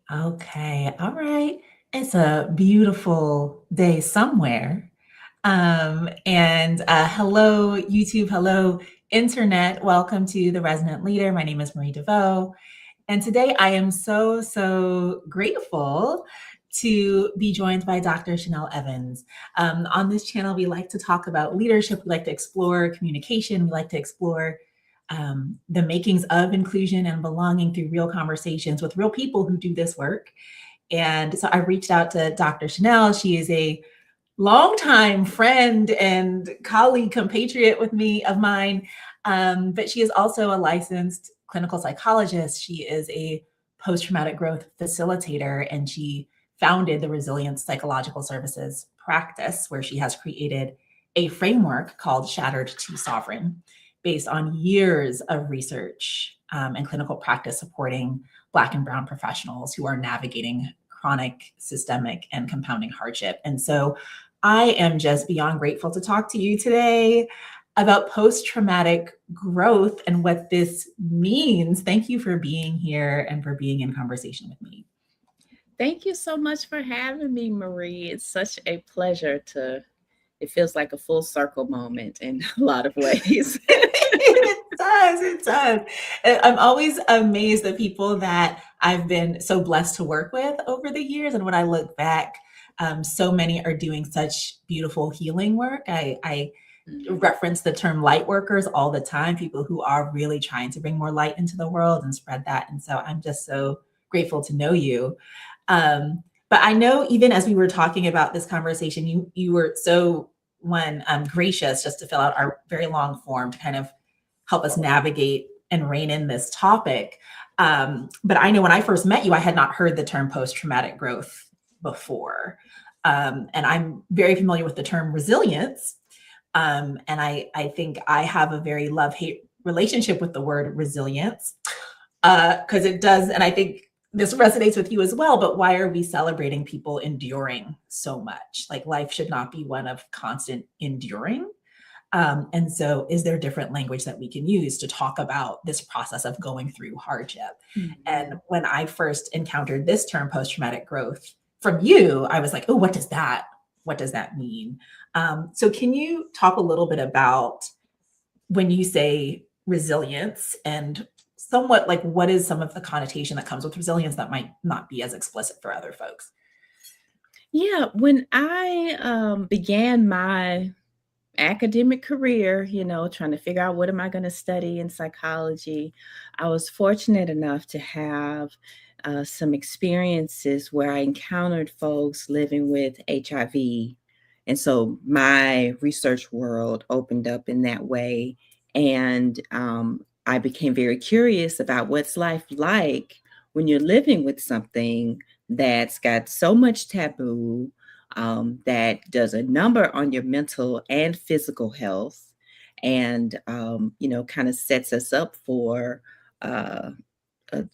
Okay. All right. It's a beautiful day somewhere. And hello, YouTube. Hello, Internet. Welcome to the Resonant Leader. My name is Marie Deveaux. And today I am so grateful to be joined by Dr. Shenell Evans. On this channel, we like to talk about leadership. We like to explore communication. We like to explore the makings of inclusion and belonging through real conversations with real people who do this work. And so I reached out to Dr. Shenell. She is a longtime friend and colleague, compatriot of mine, but she is also a licensed clinical psychologist. She is a post-traumatic growth facilitator, and she founded the Resilience Psychological Services practice, where she has created a framework called Shattered to Sovereign, based on years of research and clinical practice supporting Black and Brown professionals who are navigating chronic, systemic, and compounding hardship. And so I am just beyond grateful to talk to you today about post-traumatic growth and what this means. Thank you for being here and for being in conversation with me. Thank you so much for having me, Marie. It's such a pleasure it feels like a full circle moment in a lot of ways. It does. I'm always amazed at people that I've been so blessed to work with over the years. And when I look back, so many are doing such beautiful healing work. I reference the term light workers all the time, people who are really trying to bring more light into the world and spread that. And so I'm just so grateful to know you. But I know even as we were talking about this conversation, you were so gracious just to fill out our very long form to kind of help us navigate and rein in this topic. But I know when I first met you, I had not heard the term post-traumatic growth before. And I'm very familiar with the term resilience. And I think I have a very love-hate relationship with the word resilience because it does, and I think this resonates with you as well, but why are we celebrating people enduring so much? Like life should not be one of constant enduring. And so is there different language that we can use to talk about this process of going through hardship? Mm-hmm. And when I first encountered this term post-traumatic growth from you, I was like, oh, what does that mean? So can you talk a little bit about when you say resilience and somewhat like what is some of the connotation that comes with resilience that might not be as explicit for other folks? Yeah, when I began my academic career, trying to figure out what am I going to study in psychology, I was fortunate enough to have some experiences where I encountered folks living with HIV. And so my research world opened up in that way. And I became very curious about what's life like when you're living with something that's got so much taboo, that does a number on your mental and physical health, and kind of sets us up for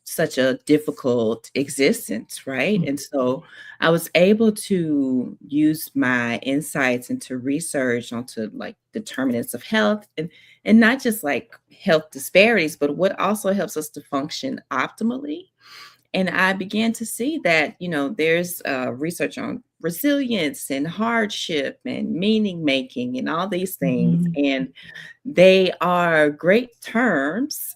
such a difficult existence, right? Mm-hmm. And so I was able to use my insights into research onto like determinants of health, and not just like health disparities, but what also helps us to function optimally. And I began to see that, there's research on resilience and hardship and meaning making and all these things. Mm-hmm. And they are great terms.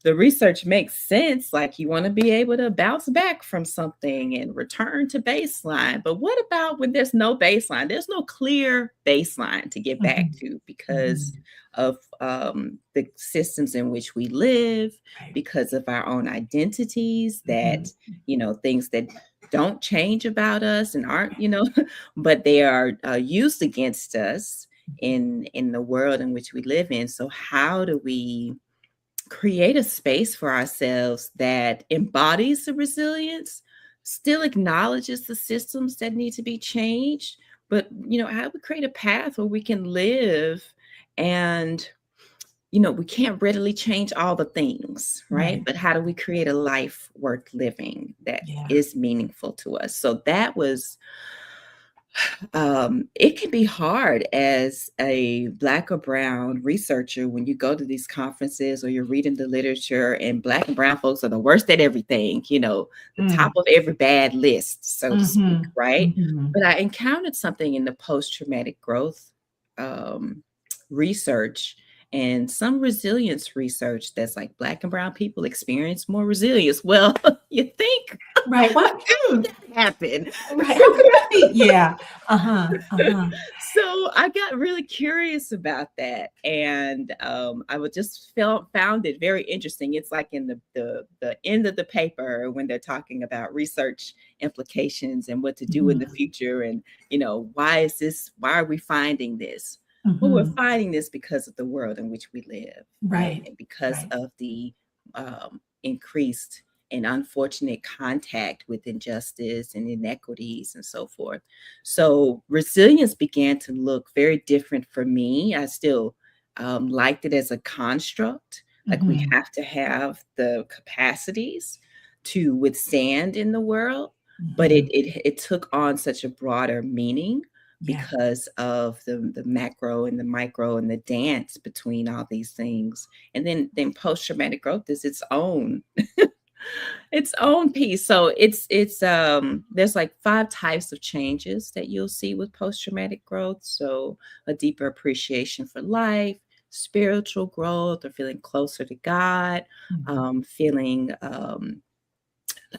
The research makes sense. Like you want to be able to bounce back from something and return to baseline. But what about when there's no baseline? There's no clear baseline to get back to because of the systems in which we live, because of our own identities that, things that don't change about us and aren't, but they are used against us in the world in which we live in. So how do we create a space for ourselves that embodies the resilience, still acknowledges the systems that need to be changed, but, how do we create a path where we can live and, we can't readily change all the things, right? But how do we create a life worth living that is meaningful to us? So that was It can be hard as a Black or brown researcher when you go to these conferences or you're reading the literature, and Black and brown folks are the worst at everything, the top Mm. of every bad list, so to speak, Mhm. right? Mhm. But I encountered something in the post-traumatic growth um, research and some resilience research that's like Black and brown people experience more resilience. Well, you think, Right. What? how did that happen? Right. How could that be? Yeah. Uh-huh. Uh-huh. So I got really curious about that, and I would just felt found it very interesting. It's like in the end of the paper when they're talking about research implications and what to do in the Mhm. future, and why is this? Why are we finding this? Well, we're Mhm. finding this because of the world in which we live, right, Right. and because Right. of the increased and unfortunate contact with injustice and inequities and so forth. So resilience began to look very different for me. I still liked it as a construct, like we Mhm. have to have the capacities to withstand in the world, but it Mhm. it took on such a broader meaning Yeah. because of the macro and the micro and the dance between all these things. And then post traumatic growth is its own piece. So it's there's like 5 types of changes that you'll see with post-traumatic growth. So a deeper appreciation for life, spiritual growth, or feeling closer to God, Mhm. feeling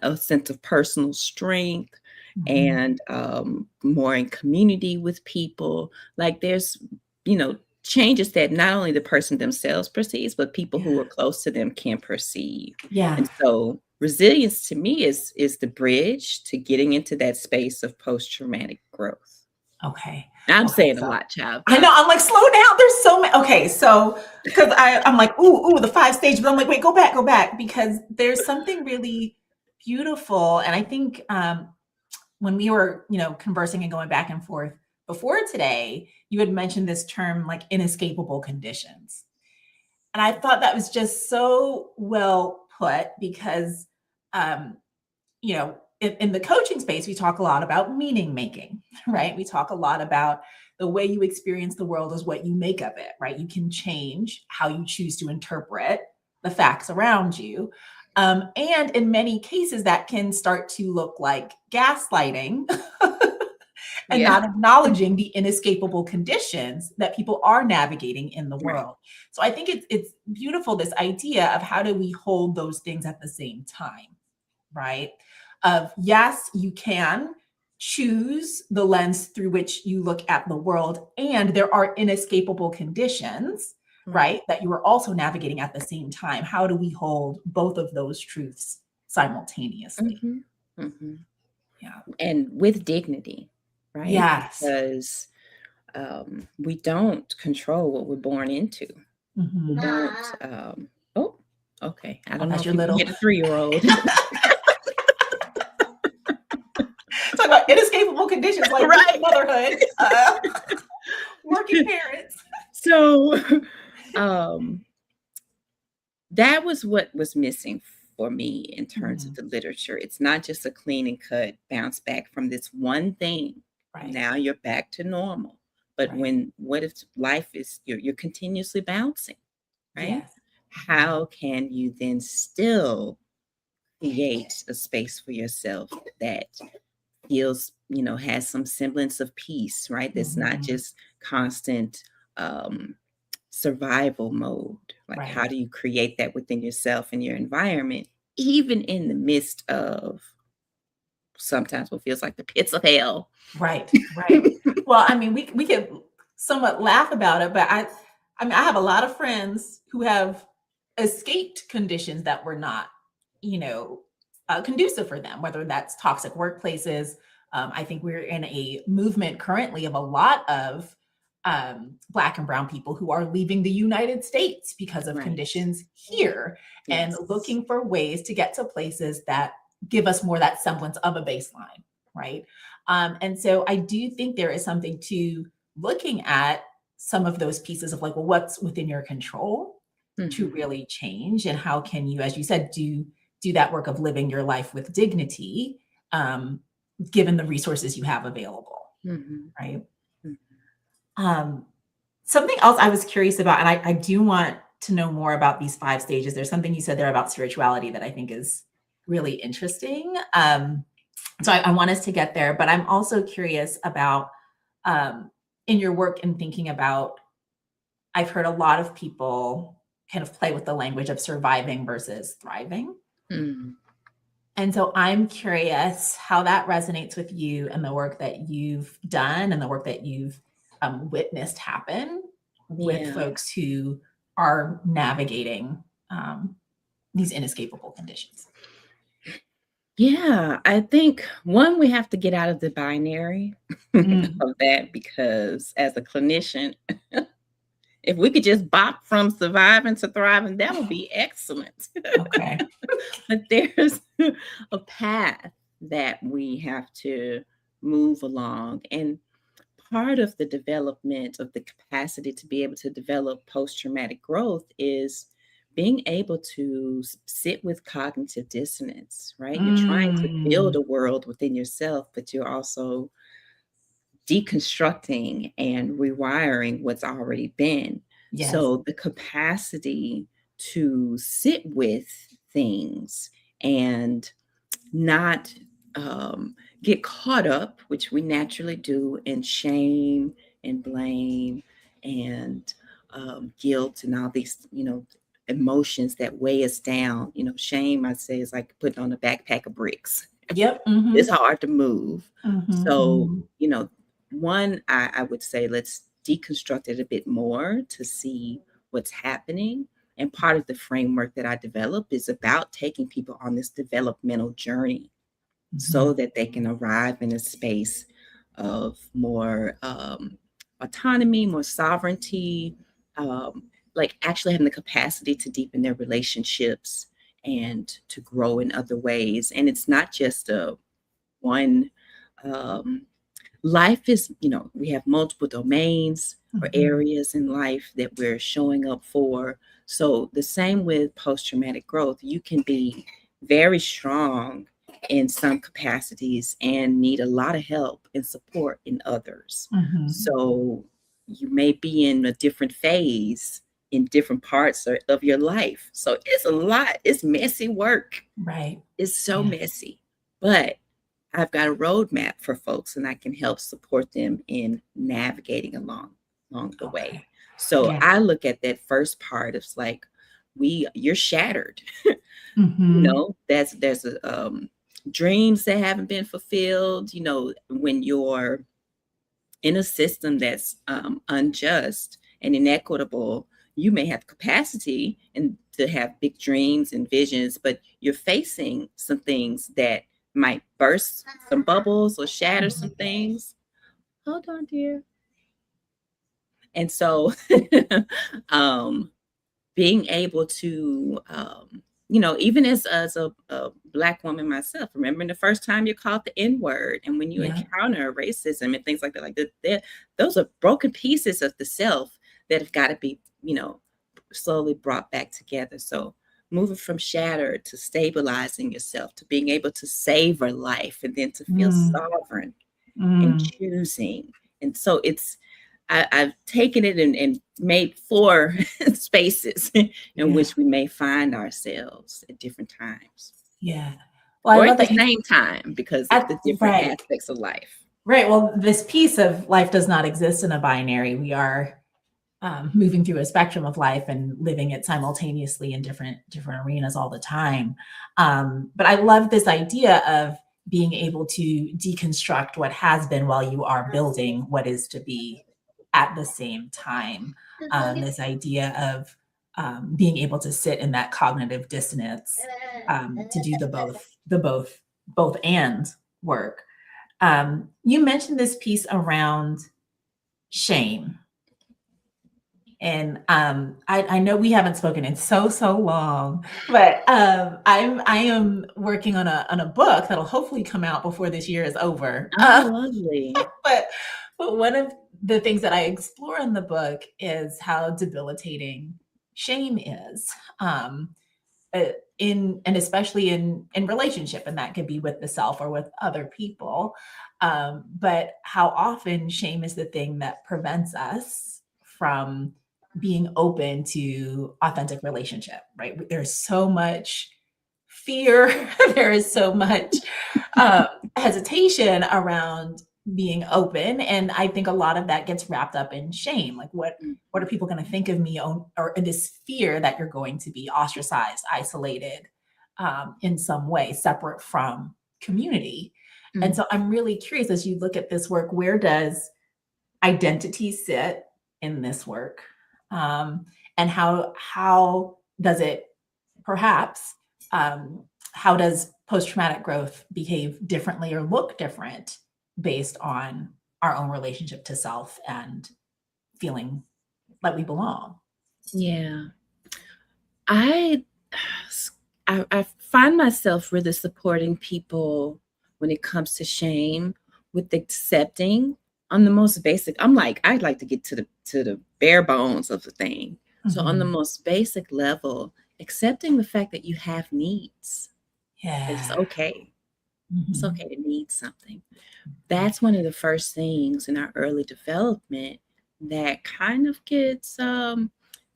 a sense of personal strength, Mhm. and more in community with people. Like there's, you know, changes that not only the person themselves perceives, but people who Yeah. are close to them can perceive. Yeah. And so resilience to me is the bridge to getting into that space of post-traumatic growth. Okay. I'm Okay. saying a So lot, child. I know I'm like, slow down. There's so many. Okay. So because I'm like, ooh, the 5 stage, but I'm like, wait, go back because there's something really beautiful. And I think when we were, conversing and going back and forth before today, you had mentioned this term like inescapable conditions. And I thought that was just so well put because, um, in the coaching space, we talk a lot about meaning making, right? We talk a lot about the way you experience the world is what you make of it, right? You can change how you choose to interpret the facts around you. And in many cases, that can start to look like gaslighting and Yeah. not acknowledging the inescapable conditions that people are navigating in the Right. world. So I think it's beautiful, this idea of how do we hold those things at the same time, right? Of yes, you can choose the lens through which you look at the world, and there are inescapable conditions, Right. right, that you are also navigating at the same time. How do we hold both of those truths simultaneously? Hmm. Hmm. Yeah. And with dignity, right? Yes. Because we don't control what we're born into. We Mhm. don't. Oh, okay. I Oh, don't know that's if your you can hear little the 3-year-old. talk about inescapable conditions like youth Right. motherhood, working parents. So, um, that was what was missing for me in terms of Mhm. the literature. It's not just a clean and cut bounce back from this one thing. Right. Now you're back to normal. But Right. what if life is you're continuously bouncing, right? Yes. Mhm. How can you then still create a space for yourself that feels, has some semblance of peace, right? That's not Mhm. just constant um, survival mode. Like, how Right. do you create that within yourself and your environment, even in the midst of sometimes what feels like the pits of hell? Right. Right. Well, I mean, we could somewhat laugh about it, but I mean, I have a lot of friends who have escaped conditions that were not, you know, conducive for them, whether that's toxic workplaces. I think we're in a movement currently of a lot of Black and Brown people who are leaving the United States because of Right. conditions here and Yes. looking for ways to get to places that give us more that semblance of a baseline, right? And so I do think there is something to looking at some of those pieces of like, well, what's within your control to Hmm. really change, and how can you, as you said, do that work of living your life with dignity, um, given the resources you have available. Mhm. right? Mhm. Um, Something else I was curious about, and I do want to know more about these 5 stages. There's something you said there about spirituality that I think is really interesting. So I want us to get there, but I'm also curious about um, in your work and thinking about, I've heard a lot of people kind of play with the language of surviving versus thriving. Mhm. And so I'm curious how that resonates with you and the work that you've done and the work that you've witnessed happen with Yeah. folks who are navigating um, these inescapable conditions. Yeah, I think one, we have to get out of the binary Mm, of that because as a clinician, if we could just bop from surviving to thriving, that would be excellent. okay. But there's a path that we have to move along. And part of the development of the capacity to be able to develop post traumatic growth is being able to sit with cognitive dissonance, right? You're trying to build Mm, a world within yourself, but you're also deconstructing and rewiring what's already been. yes. So the capacity to sit with things and not get caught up, which we naturally do, in shame and blame and guilt and all these, emotions that weigh us down. Shame, I say, is like putting on a backpack of bricks. Yep. It's hard to move. So, Hmm. one, I would say let's deconstruct it a bit more to see what's happening. And part of the framework that I develop is about taking people on this developmental journey so Hmm. that they can arrive in a space of more autonomy, more sovereignty, like actually having the capacity to deepen their relationships and to grow in other ways. And it's not just a one um, life is, we have multiple domains or Hmm. areas in life that we're showing up for. So the same with post-traumatic growth, you can be very strong in some capacities and need a lot of help and support in others. Hmm. So you may be in a different phase in different parts of your life. So it's a lot. It's messy work. Right. It's so Yeah. messy. But I've got a roadmap for folks and I can help support them in navigating along the way. Okay. So Yeah. I look at that first part of like you're shattered. Hmm. There's dreams that haven't been fulfilled, when you're in a system that's unjust and inequitable. You may have capacity and to have big dreams and visions, but you're facing some things that might burst some bubbles or shatter some things. Hold on, dear. And so, um, being able to, even as a Black woman myself, remembering the first time you called the N word, and when you Yeah. encounter racism and things like that, those are broken pieces of the self that have got to be, slowly brought back together. So, moving from shattered to stabilizing yourself, to being able to savor life, and then to feel Mm, sovereign and mm, choosing. And so I've taken it and made 4 spaces in yeah. which we may find ourselves at different times Yeah. Well, I or love at the that you same time because of at the different right. aspects of life. Right. Well, this piece of life does not exist in a binary. We are moving through a spectrum of life and living it simultaneously in different arenas all the time. But I love this idea of being able to deconstruct what has been while you are building what is to be at the same time. This idea of being able to sit in that cognitive dissonance to do both and work. You mentioned this piece around shame, and I know we haven't spoken in so long, but I am working on a book that'll hopefully come out before this year is over. Oh, lovely. But but one of the things that I explore in the book is how debilitating shame is. Um, and especially in relationship, and that could be with the self or with other people. But how often shame is the thing that prevents us from being open to authentic relationship, right? There's so much fear, there is so much um, hesitation around being open, and I think a lot of that gets wrapped up in shame. Like, what are people going to think of me, or this fear that you're going to be ostracized, isolated, in some way, separate from community. And Mm. so I'm really curious, as you look at this work, where does identity sit in this work? And how does it perhaps, how does post-traumatic growth behave differently or look different based on our own relationship to self and feeling like we belong? Yeah. I I find myself really supporting people when it comes to shame with accepting on the most basic. I'd like to get to the bare bones of the thing. So on the Mhm. most basic level, accepting the fact that you have needs. That it's Yeah. okay. It's Mhm. okay to need something. Mhm. That's one of the first things in our early development that kind of gets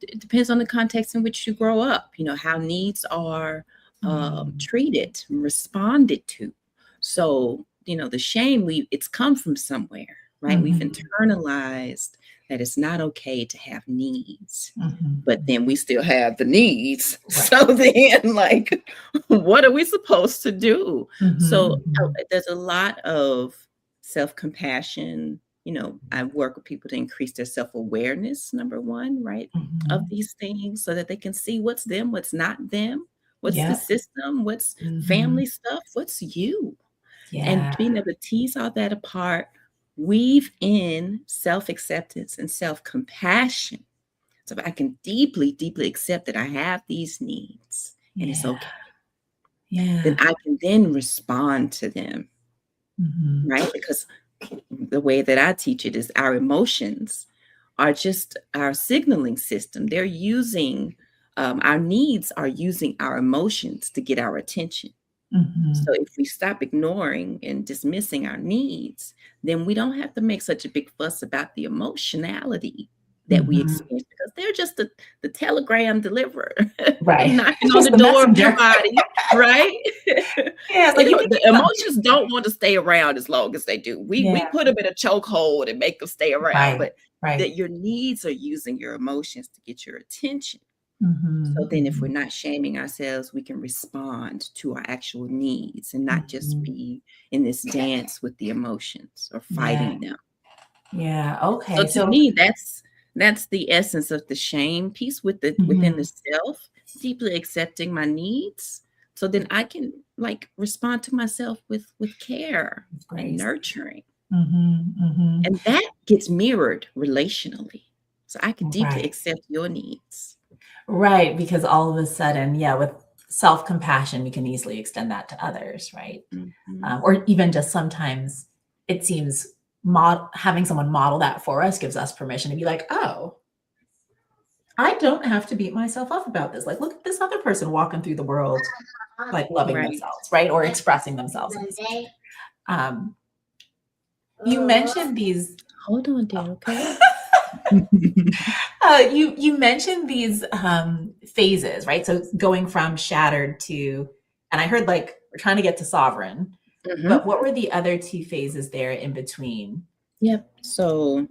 it depends on the context in which you grow up, how needs are Mhm. treated and responded to. So the shame, it's come from somewhere, right? We've Mhm. internalized that it's not okay to have needs, Mhm. but then we still have the needs. Right. So then, like, what are we supposed to do? So Mhm. Mhm. there's a lot of self-compassion. I work with people to increase their self-awareness, number one, right, of Mhm. these things so that they can see what's them, what's not them, what's the Yep. system, what's Mhm. family stuff, what's you, and Yeah. being able to tease all that apart, weave in self-acceptance and self-compassion so if I can deeply, deeply accept that I have these needs and it's Yeah. okay, then Yeah. I can then respond to them, Mhm. right? Because the way that I teach it is our emotions are just our signaling system. They're using, our needs are using our emotions to get our attention. So Mhm. if we stop ignoring and dismissing our needs, then we don't have to make such a big fuss about the emotionality that we Mhm. experience because they're just the telegram deliverer Right. knocking on Just the the door of your messenger. body, right? Yeah, it's like, "You can The keep them." emotions don't want to stay around as long as they do. We Yeah. put them in a chokehold and make them stay around, Right. but Right. that your needs are using your emotions to get your attention. So Mhm. then if we're Mhm. not shaming ourselves, we can respond to our actual needs and not just Mhm. be in this dance with the emotions or Yeah. fighting them. Yeah. So Okay. to So me, that's the essence of the shame piece within the mhm. self, deeply accepting my needs. So then I can like respond to myself with care and Grace. nurturing. Mhm. Mhm. And that gets mirrored relationally. So I can deeply Right. accept your needs. Right, because all of a sudden, yeah, with self-compassion, we can easily extend that to others, right? Mhm. Or even just sometimes it seems having someone model that for us gives us permission to be like, oh, I don't have to beat myself up about this. Like, look at this other person walking through the world, like loving Right. themselves, right? Or expressing themselves in this way. Um, you mentioned these. Hold on, dear, okay? You mentioned these phases, right? So going from shattered to, and I heard like we're trying to get to sovereign, but Mhm. what were the other two phases there in between? Yep. So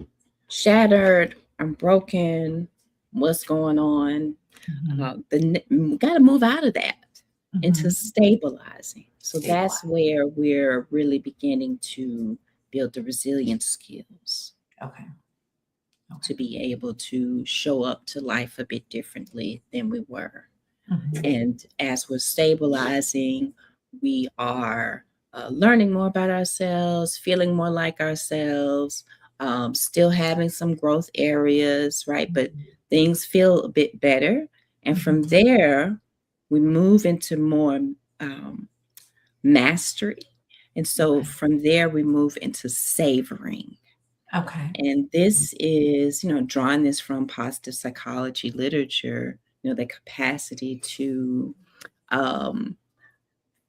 shattered, I'm broken, what's going on? Mhm. Gotta move out of that into Mhm. stabilizing. So that's Stabilize. where we're really beginning to build the resilience skills Okay. Okay. to be able to show up to life a bit differently than we were. Mhm. And as we're stabilizing, we are learning more about ourselves, feeling more like ourselves, still having some growth areas, right? But things feel a bit better. And from Mhm. there, we move into more um, mastery. And so Okay. from there, we move into savoring. Okay. And this is, drawing this from positive psychology literature, the capacity to um,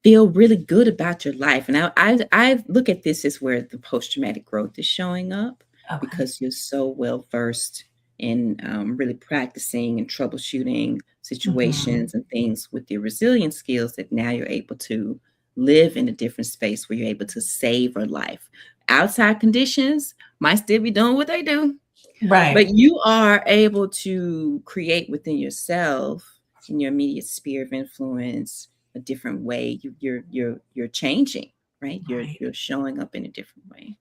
feel really good about your life. And I look at this as where the post-traumatic growth is showing up Okay. because you're so well versed in really practicing and troubleshooting Mhm. situations and things with your resilience skills that now you're able to live in a different space where you're able to savor life. Outside conditions might still be doing what they do, but Right. you are able to create within yourself in your immediate sphere of influence a different way. You're changing, right? Right. You're showing up in a different way.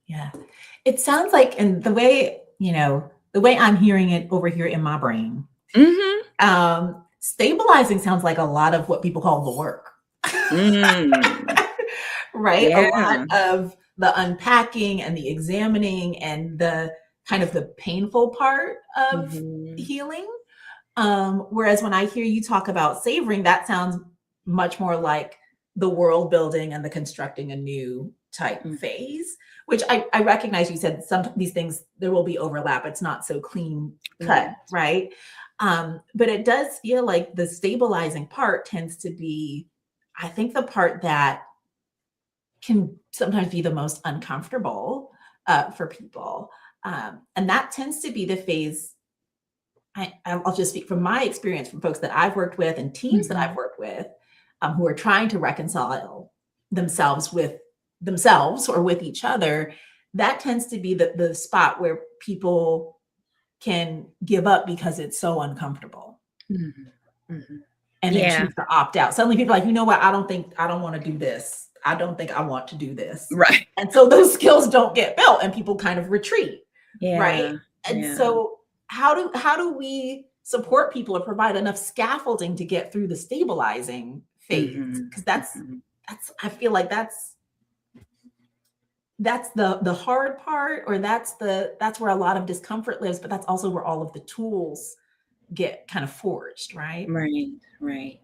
Yeah. It sounds like, and the way I'm hearing it over here in my brain, Mhm. stabilizing sounds like a lot of what people call the work. Mm. Right? A lot Yeah. of the unpacking and the examining and the kind of the painful part of Mhm. healing. Whereas when I hear you talk about savoring, that sounds much more like the world building and the constructing a new type Mm. phase, which I recognize you said some these things there will be overlap. It's not so clean cut, Yeah. right? But it does feel like the stabilizing part tends to be, I think, the part that can sometimes be the most uncomfortable for people. And that tends to be the phase I'll just speak from my experience from folks that I've worked with and teams that I've Mhm. worked with who are trying to reconcile themselves with themselves or with each other. That tends to be the spot where people can give up because it's so uncomfortable Mhm. Mhm. and then Yeah. choose to opt out. Suddenly people are like, you know what? I don't want to do this. I don't think I want to do this. Right. And so those skills don't get built and people kind of retreat, right? Yeah. And Yeah. so how do we support people or provide enough scaffolding to get through the stabilizing phase? Mhm. Because Mhm. that's I feel like that's the hard part, or that's where a lot of discomfort lives, but that's also where all of the tools get kind of forged, right? Right. Right.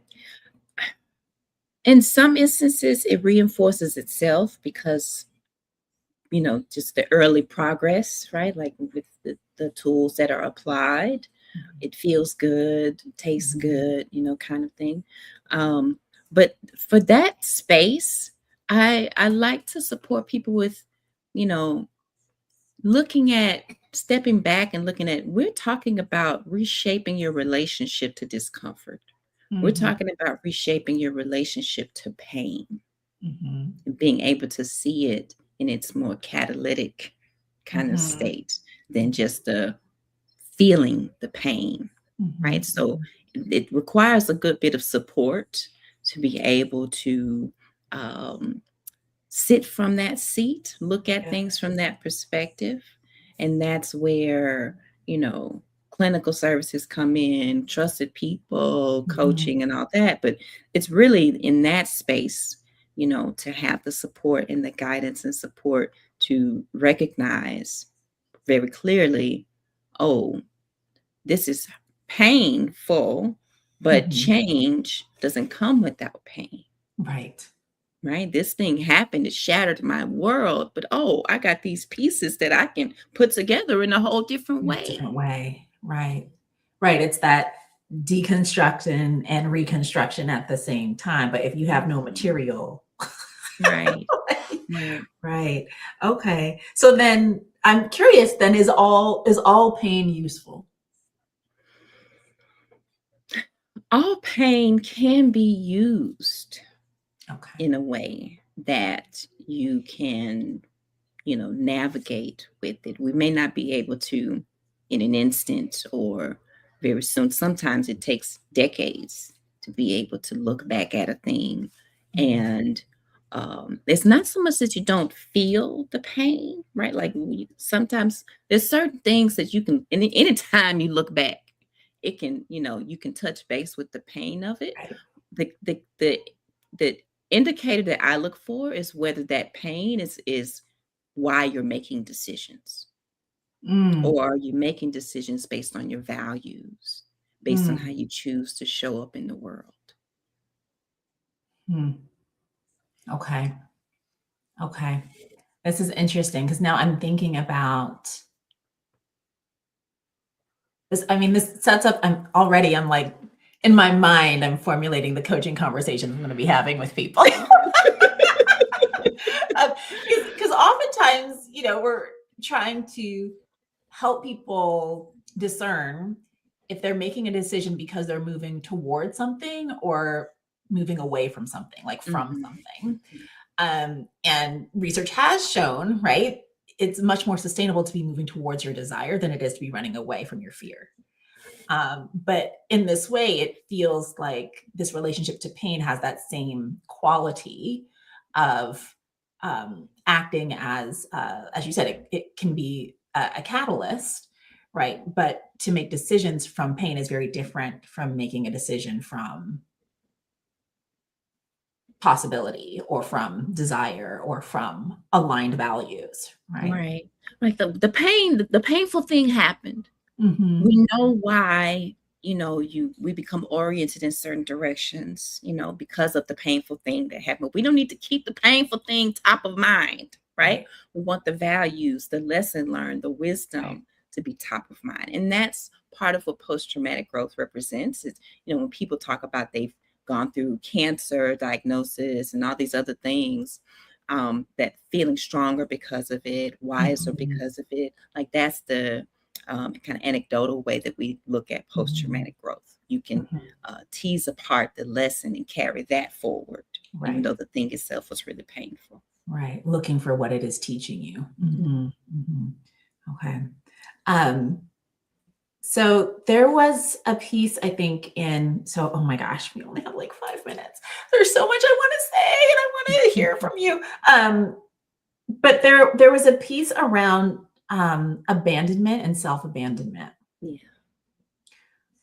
In some instances, it reinforces itself because just the early progress, right? Like with the tools that are applied, Mhm. it feels good, tastes Mhm. good, kind of thing. Um, but for that space, I like to support people with, you know, looking at stepping back and looking at, we're talking about reshaping your relationship to discomfort. We're Mhm. talking about reshaping your relationship to pain Mhm. and being able to see it in its more catalytic kind of Mhm. state than just the feeling the pain, right? Mhm. So Mhm. it requires a good bit of support to be able to um, sit from that seat, look at Yeah. things from that perspective. And that's where, clinical services come in, trusted people, Mhm. coaching, and all that. But it's really in that space, to have the support and the guidance and support to recognize very clearly, oh, this is painful, but Mhm. change doesn't come without pain. Right. Right? This thing happened, it shattered my world, but oh, I got these pieces that I can put together in a whole different In a way. different way. Right. Right. It's that deconstruction and reconstruction at the same time. But if you have no Mhm. material, Right, right. right. Okay. So then I'm curious then, is all pain useful? All pain can be used Okay. in a way that you can, navigate with it. We may not be able to in an instant or very soon. Sometimes it takes decades to be able to look back at a thing. Mhm. And it's not so much that you don't feel the pain, right? Like sometimes there's certain things that you can, anytime you look back, it can, you can touch base with the pain of it. Right. The indicator that I look for is whether that pain is why you're making decisions, Mm, or are you making decisions based on your values, based on mm, how you choose to show up in the world. mm. Okay. Okay. This is interesting because now I'm thinking about this. I mean, this sets up, I'm like In my mind, I'm formulating the coaching conversations I'm going to be having with people. Because oftentimes, we're trying to help people discern if they're making a decision because they're moving towards something or moving away from something, like from Mhm. something. And research has shown, right? It's much more sustainable to be moving towards your desire than it is to be running away from your fear. But in this way, it feels like this relationship to pain has that same quality of acting as you said, it can be a catalyst, right? But to make decisions from pain is very different from making a decision from possibility or from desire or from aligned values, right? Right. Like the painful thing happened. Mm-hmm. We know why, we become oriented in certain directions, because of the painful thing that happened. We don't need to keep the painful thing top of mind, right? Right, We want the values, the lesson learned, the right. wisdom to be top of mind. And that's part of what post-traumatic growth represents. Is, when people talk about they've gone through cancer diagnosis and all these other things, that feeling stronger because of it, wiser Mhm, because of it. Like that's the kind of anecdotal way that we look at mhm, post-traumatic growth. You can mhm. tease apart the lesson and carry that forward, even Right, though the thing itself was really painful. right. Looking for what it is teaching you. Mm. Mhm, mhm. Okay. Um, so there was a piece I think oh my gosh, we only have like 5 minutes. There's so much I want to say and I want to hear from you. But there was a piece around abandonment and self-abandonment Yeah.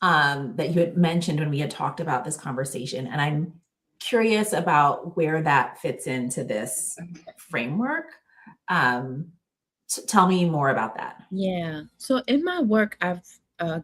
that you had mentioned when we had talked about this conversation. And I'm curious about where that fits into this framework. Um, Tell me more about that. Yeah. So in my work, I've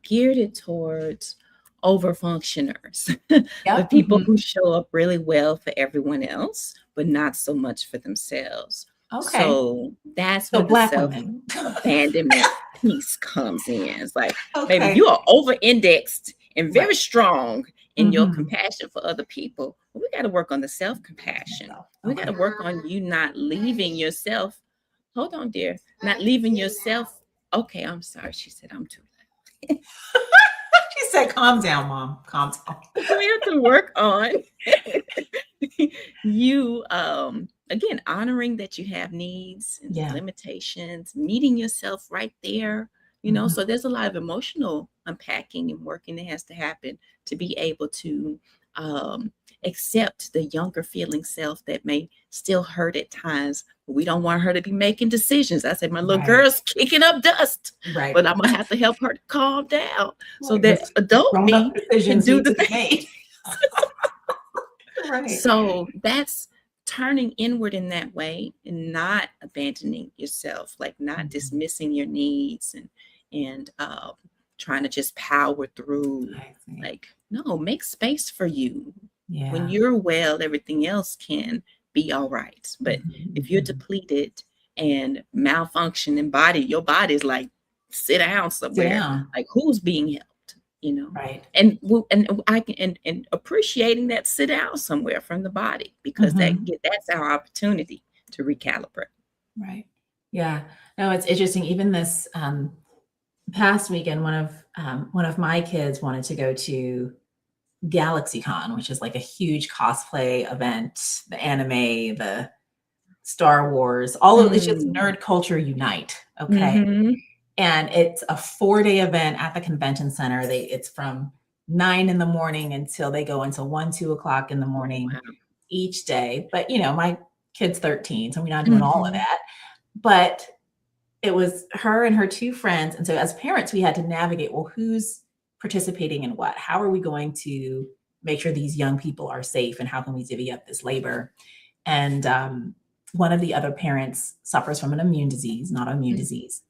geared it towards over functioners, the Yep. people who show up really well for everyone else, but not so much for themselves. Okay. So that's So where the Black self women. abandonment piece comes in. It's like, baby, Okay. you are over indexed and very Right. strong in your Mhm. compassion for other people. But we got to work on the self compassion. We got Okay. to work on you not leaving yourself. Hold on, dear. Not leaving yourself. Okay, I'm sorry. She said, I'm too loud. She said, "Calm down, mom. Calm down." So we have to work on you again honoring that you have needs and Yeah. limitations, meeting yourself right there, Mhm. so there's a lot of emotional unpacking and working that has to happen to be able to um accept the younger feeling self that may still hurt at times, but we don't want her to be making decisions. I said my little Right. girl's kicking up dust, Right. but I'm gonna have to help her to calm down so Right. that Those adult grown-up me can decisions do need the to be thing. made. Right. So that's turning inward in that way and not abandoning yourself, like not Mhm. dismissing your needs and trying to just power through. I see. Like, no, make space for you. When Yeah. you're well, everything else can be all right. But Mhm, if you're mhm. depleted and malfunction in body, your body's like, sit down Sit somewhere. down. Like, who's being helped? You know? Right. And I can and appreciating that sit down somewhere from the body because Mhm. that's our opportunity to recalibrate. Right. Yeah. No, it's interesting. Even this past weekend, one of my kids wanted to go to GalaxyCon, which is like a huge cosplay event, the anime, the Star Wars, all of it's just Mm. nerd culture unite. Okay. Mhm. And it's a 4-day event at the convention center. It's from 9 in the morning until they go until 1, 2 o'clock in the Oh, morning wow. each day. But my kid's 13, so we're not doing all of Mhm. that. But it was her and her two friends. And so as parents, we had to navigate, well, who's participating in what? How are we going to make sure these young people are safe? And how can we divvy up this labor? And one of the other parents suffers from an immune disease, not immune Mm. disease,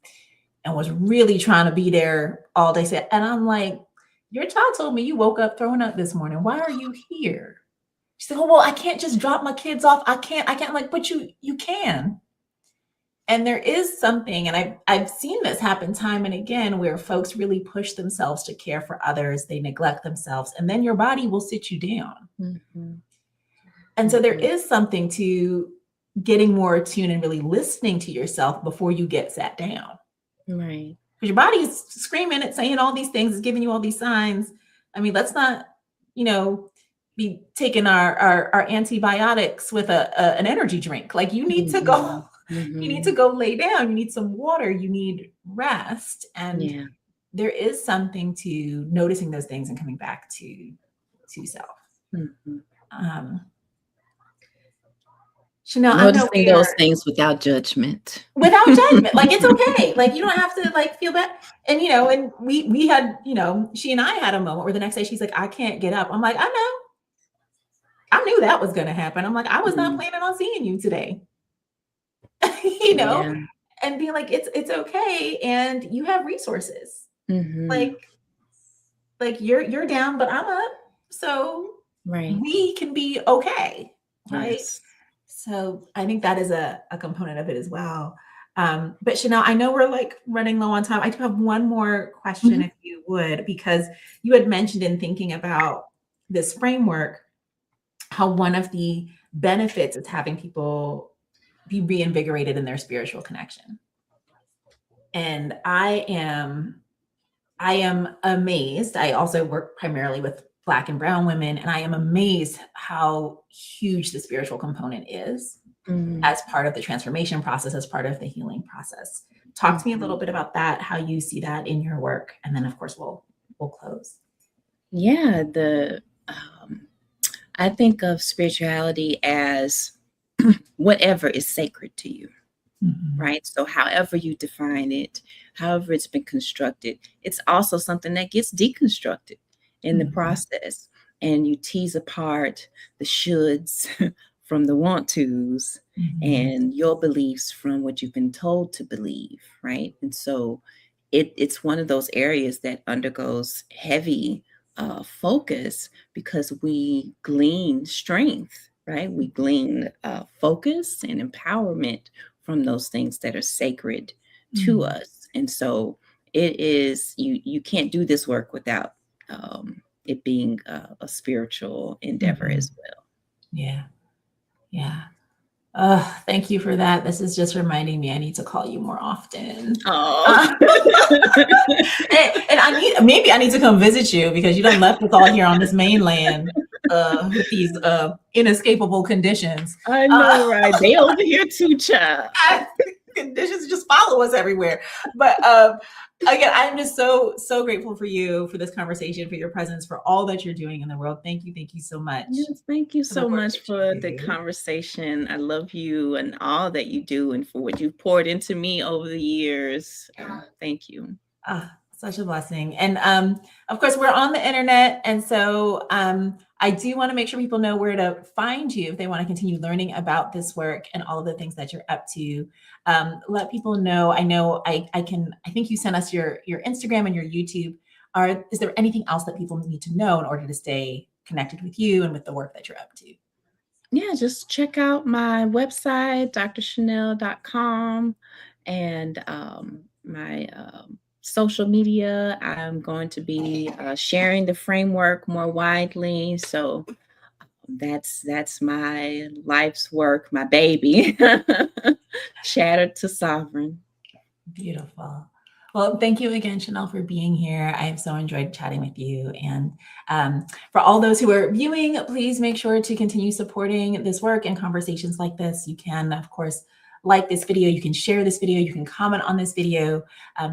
and was really trying to be there all day. And I'm like, your child told me you woke up throwing up this morning. Why are you here? She said, oh, well, I can't just drop my kids off. I can't. I'm like, but you can. And there is something, and I've seen this happen time and again, where folks really push themselves to care for others, they neglect themselves, and then your body will sit you down. Mm-hmm. And so there Mm-hmm. is something to getting more attuned and really listening to yourself before you get sat down. Right. Because your body is screaming, it's saying all these things, it's giving you all these signs. I mean, let's not, you know, be taking our antibiotics with an energy drink. Like you need to go, Mm-hmm. you need Mm-hmm. to go lay down. You need some water. You need rest. And Yeah. there is something to noticing those things and coming back to self. Mm-hmm. Um, Shenell, I know Noticing those things without judgment. without judgment, like it's okay. Like you don't have to like feel bad. And and we had, she and I had a moment where the next day she's like, I can't get up. I'm like, I know. I knew that was gonna happen. I'm like, I was not Mm, planning on seeing you today. you know, yeah. and being like, it's okay, and you have resources. Mm-hmm. Like you're down, but I'm up. So Right. we can be okay. Right. Yes. So I think that is a component of it as well. But Shenell, I know we're like running low on time. I do have one more question, Mhm. if you would, because you had mentioned in thinking about this framework, how one of the benefits is having people be reinvigorated in their spiritual connection. And I am amazed. I also work primarily with Black and Brown women, and I am amazed how huge the spiritual component is Mhm. as part of the transformation process, as part of the healing process. Talk to me a little Mhm. bit about that, how you see that in your work, and then of course we'll close. Yeah, I think of spirituality as whatever is sacred to you, Mhm. right? So however you define it, however it's been constructed, it's also something that gets deconstructed in the Mhm. process. And you tease apart the shoulds from the want tos Mhm. and your beliefs from what you've been told to believe, right? And so it's one of those areas that undergoes heavy focus because we glean strength, right? We glean focus and empowerment from those things that are sacred to Mhm. us. And so it is, you can't do this work without it being a spiritual endeavor Mhm. as well. Yeah. Yeah. Oh, thank you for that. This is just reminding me I need to call you more often. Oh. Uh, and maybe I need to come visit you because you done left us all here on this mainland with these inescapable conditions. I Uh, know, right? They over here too, child. conditions just follow us everywhere. But again, I'm just so grateful for you, for this conversation, for your presence, for all that you're doing in the world. Thank you so much Yes, thank you for the so work much that you for the do. conversation. I love you and all that you do and for what you've poured into me over the years. Thank you. Ah, such a blessing. And of course, we're on the internet. And so I do want to make sure people know where to find you if they want to continue learning about this work and all of the things that you're up to. Let people know. I know I think you sent us your Instagram and your YouTube. Is there anything else that people need to know in order to stay connected with you and with the work that you're up to? Yeah, just check out my website, drshenell.com, and my social media. I'm going to be sharing the framework more widely. So that's my life's work, my baby. Shattered to sovereign. Beautiful. Well, thank you again, Shenell, for being here. I have so enjoyed chatting with you. And for all those who are viewing, please make sure to continue supporting this work and conversations like this. You can, of course, like this video, you can share this video, you can comment on this video,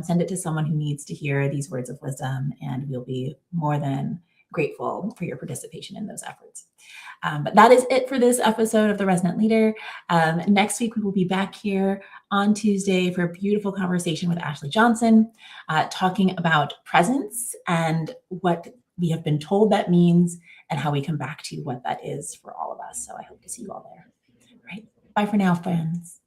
send it to someone who needs to hear these words of wisdom, and we'll be more than grateful for your participation in those efforts. But that is it for this episode of The Resonant Leader. Next week, we will be back here on Tuesday for a beautiful conversation with Ashley Johnson, talking about presence and what we have been told that means and how we come back to what that is for all of us. So I hope to see you all there. All right. Bye for now, friends.